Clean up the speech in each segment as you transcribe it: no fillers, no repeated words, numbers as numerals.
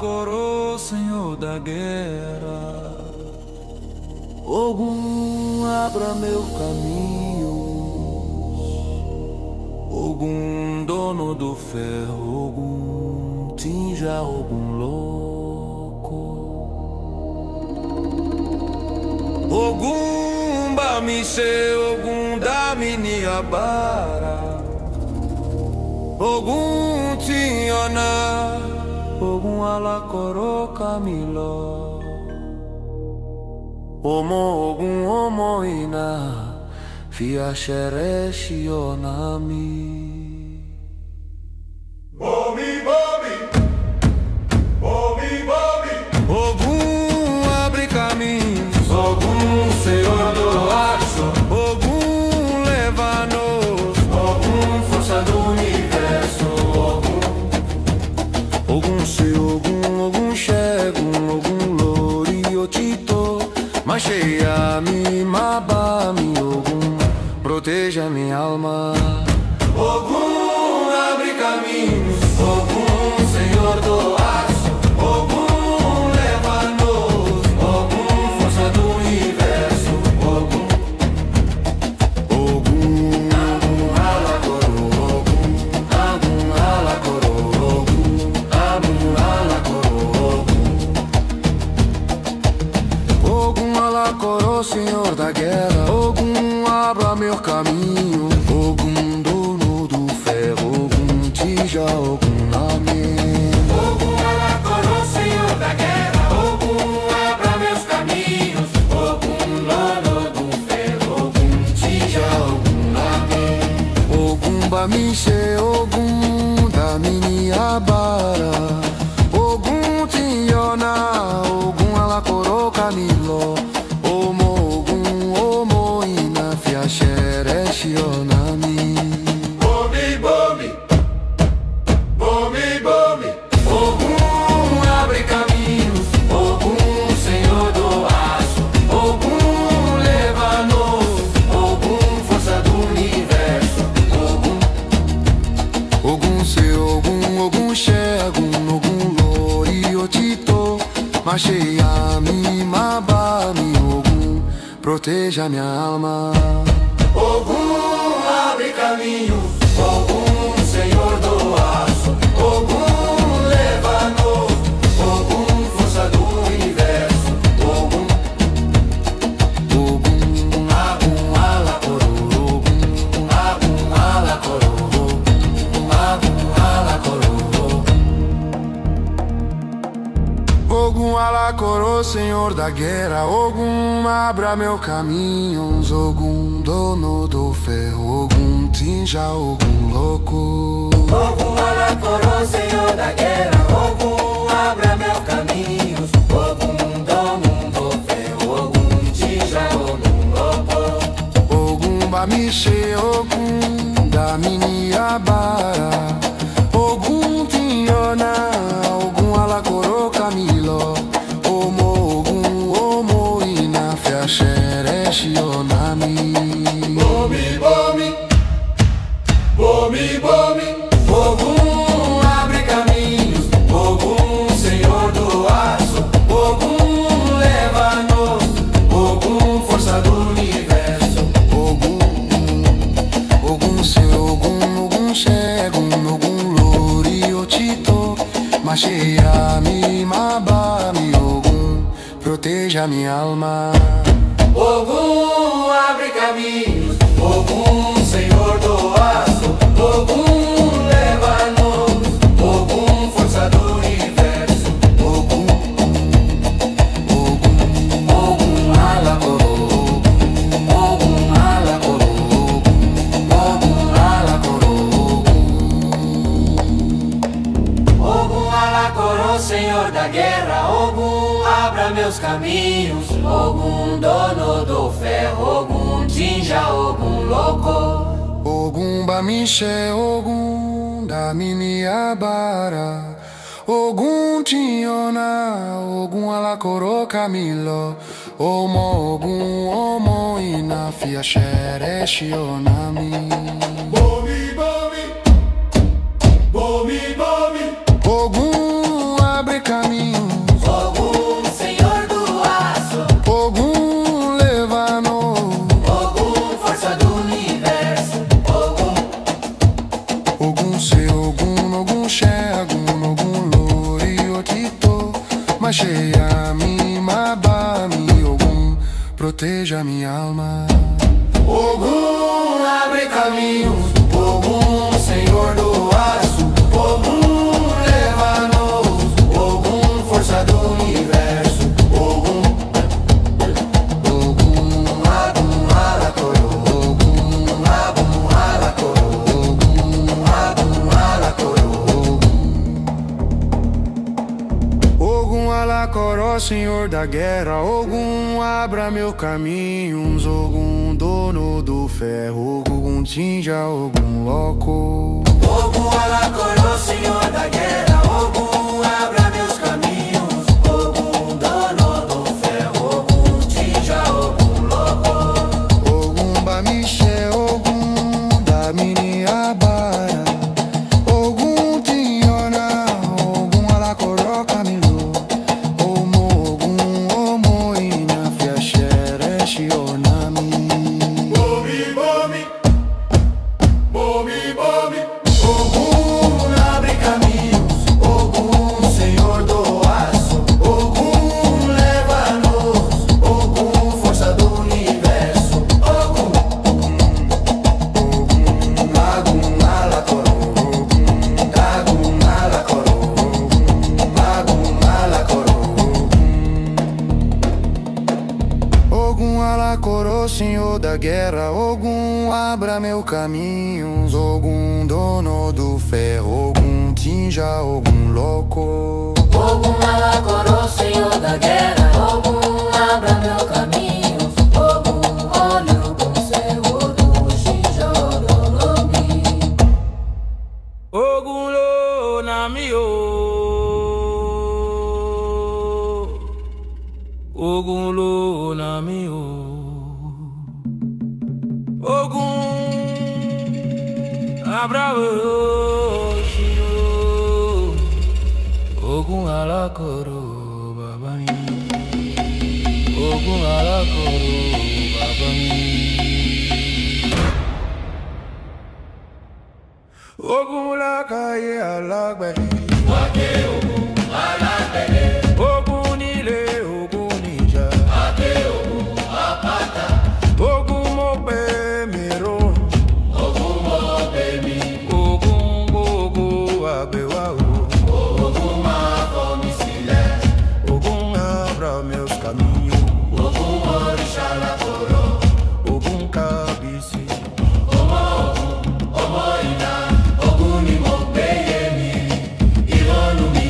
Alacorô, Senhor da guerra. Ogum, abra meu caminho. Ogum, dono do ferro. Ogum, tinja Ogum louco. Ogum, bamiche, Ogum da miniabara. Ogum, tinhona. Ogum, alacorô, camiló. Omo Ogum, omo ina, fia xerexe onami. Bomi, bomi, bomi, bomi. Ogum, abre caminhos. Ogum, Senhor do aço. Ogum, leva-nos. Ogum, força do universo. Ogum, se Ogum, Ogum, Xegum, Ogum, Loriotito. Macheia-me, maba-me, Ogum, proteja minha alma. Ogum, abre caminhos. Ogum, Senhor do aço. Ogum, leva-nos. Ogum, força do universo. Ogum, Ogum, Ogum, alacorô. Ogum, alacorô. Ogum, alacorô. Ogum, alacorô, Senhor da guerra. Ogum, abra meu caminho. Ogum, dono do ferro. Ogum, tinja Ogum name. Ogum, alacorô, Senhor da guerra. Ogum, abra meus caminhos. Ogum, dono do ferro. Ogum, tinja Ogum name. Ogum, bamiche, Ogum da miniabara. Ogum, tinhona. Ogum, alacorô, camiló. Omo Ogum, omo ina, fia xerexe onami. Bomi, bomi, bomi, bomi. Ogum, abre caminhos. Ogum, Senhor do aço. Ogum, leva-nos. Ogum, força do universo. Ogum, Ogum, se Ogum, Ogum, Xegum, Ogum, Loriotito. Macheia-me, maba-me, Ogum, proteja minha alma. Ogum, abre caminhos. Ogum, Senhor do aço. Ogum, leva-nos. Ogum, força do universo. Ogum, Ogum, Agum, alacorô. Ogum, Agum, alacorô. Ogum, Agum, alacorô. Ogum, alacorô, Senhor da guerra. Ogum, abra meu caminho. Ogum, dono do ferro. Ogum, tinja Ogum louco. Ogum, alacorô, Senhor da guerra. Ogum, abra meus caminhos. Ogum, dono do ferro. Ogum, tinja Ogum louco. Ogum, bamiche, Ogum da miniabara. Ogum, tinhona. Ogum, alacorô, camiló. Omo Ogum, omo ina, fia xerexe onami. Bomi, bomi, bomi, bomi. Ogum, abre caminhos. Ogum, Senhor do aço. Ogum, leva-nos. Ogum, força do universo. Ogum, Ogum, se Ogum, Ogum, Xegum, Ogum, Loriotito. Macheia-me, maba-me, Ogum, proteja minha alma. Ogum, abre caminhos. Ogum, Senhor do aço. Ogum, leva-nos. Ogum, força do universo. Ogum, Ogum, alacorô. Ogum, alacorô. Ogum, alacorô. Ogum, alacorô, Senhor da guerra. Ogum, abra meus caminhos. Ogum, dono do ferro. Ogum, tinja Ogum louco. Ogum, bamiche, Ogum da miniabara. Ogum, tinhona. Ogum, alacorô, camiló. Omo Ogum, omo ina, fia xerexe onami. Bomi, bomi, bomi, bomi. Ogum, abre caminho. proteja minha alma. Ogum abre caminhos, Ogum Senhor do aço, Ogum leva-nos, Ogum força do universo, Ogum Agum Alakoro, Ogum Agum Alakoro, Ogum Agum Alakoro. Ogum Alacoró, Senhor da guerra, Ogum abra meus caminhos, Ogum dono do ferro, Ogum tinja, Ogum loco. Ogum Alacoró, Senhor da guerra, Ogum abra meus caminhos, Ogum dono do ferro, Ogum tinja, Ogum loco. Ogum Bamixe, Ogum da Miniabara, Ogum Tinhona, Ogum Alacoró Camilo, Omo Inafia Xerexe Onami. Bomi, bomi, bomi, bomi. Ogum abre caminhos, Ogum Senhor do aço, Ogum leva-nos, Ogum força do universo, Ogum Agum Alakoro, Agum Alakoro, Agum Alakoro. Ogum Alacoró, Senhor da guerra, Ogum abra meus caminhos, Ogum dono do ferro, Ogum tinja, Ogum loco. Ogum Alacoró, Senhor da guerra, Ogum abra meu caminho, Ogum olho com céu do Xinjorolomi. Ogum lo na mi o, Ogum lo na mi o, Ogum abra o xinjo, Ogum Alacoró baba mi, Ogum Alacoró baba mi. Ogum la calle alagbe, Ogum nile, Ogum nija, Ogum mope miro, Ogum gogo abewa o, Ogum abra meus caminhos, Ogum cabici, Ogum ni mo peye mi, Ironu mi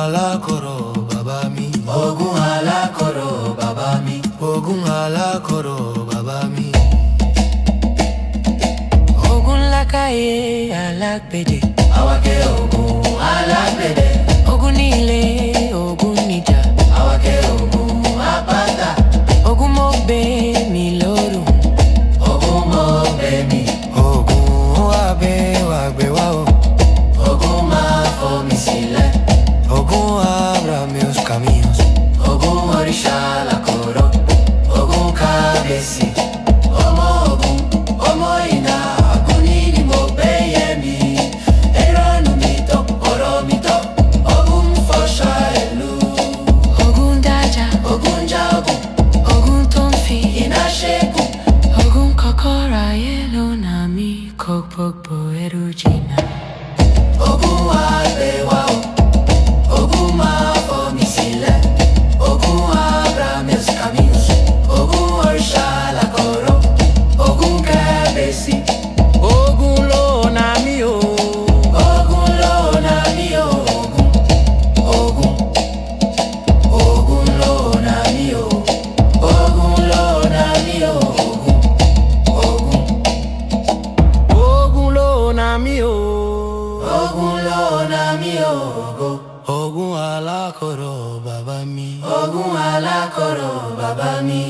alakoro baba mi. Ogun alakoro baba mi. Ogun alakoro baba mi. Ogun lakaye alágbẹ̀dẹ. Awake ogun alágbẹ̀dẹ. Ogun nílé, ogun níjà. Awake ogun apáta. Ogun mo gbé mi lọ́rùn. Ogun mo gbé mi. Ogun wa gbé wa o. Ogun máa fọ́ mi sílẹ̀. Ogun abra meus caminhos. Ogun òrìṣà làkọ̀rọ̀. Ogun kábíyèsí. Ọmọ ogun, ọmọ iná. Aguni ni mo gbé yẹ mi. Ìrònú mi tó, ọ̀rọ̀ mi tó. Ogun fọṣọ ìlú. Ogun dájà. Ogun já ogun. Ogun tó ń fi Iná ṣẹ́gun. ogun kọ́kọ́rọ́ ayé ló nà mí kó gbogbo ẹrù jìnnà. Ogun wá gbé wa o. Ogun máa fọ́ mi sílẹ̀. Ogun abra meus caminhos. Ogun òrìṣà làkọ̀rọ̀. Ogun kábíyèsí. Ogun ló na mi o. Ogun ló na mí o. Ogun. Ogun ló na mí o. Ogun ló na mí o. Ogun. Ogun ló na mi o. Ogun ló na mí o. Ogun alakoro baba mi. Ogun alakọ̀rọ̀ baba mi.